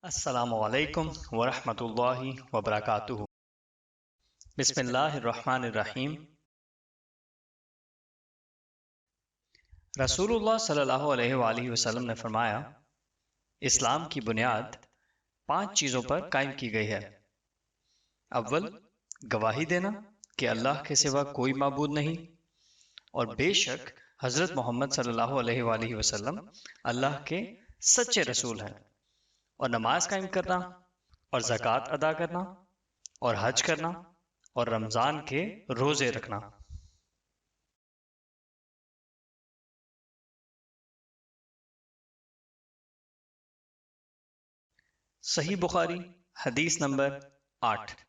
السلام علیکم ورحمۃ اللہ وبرکاتہ۔ بسم اللہ الرحمن الرحیم۔ رسول اللہ صلی اللہ علیہ وآلہ وسلم نے فرمایا، اسلام کی بنیاد 5 چیزوں پر قائم کی گئی ہے۔ اول، گواہی دینا کہ اللہ کے سوا کوئی معبود نہیں اور بے شک حضرت محمد صلی اللہ علیہ وآلہ وسلم اللہ کے سچے رسول ہیں، اور نماز قائم کرنا اور زکوٰۃ ادا کرنا اور حج کرنا اور رمضان کے روزے رکھنا۔ صحیح بخاری حدیث نمبر 8۔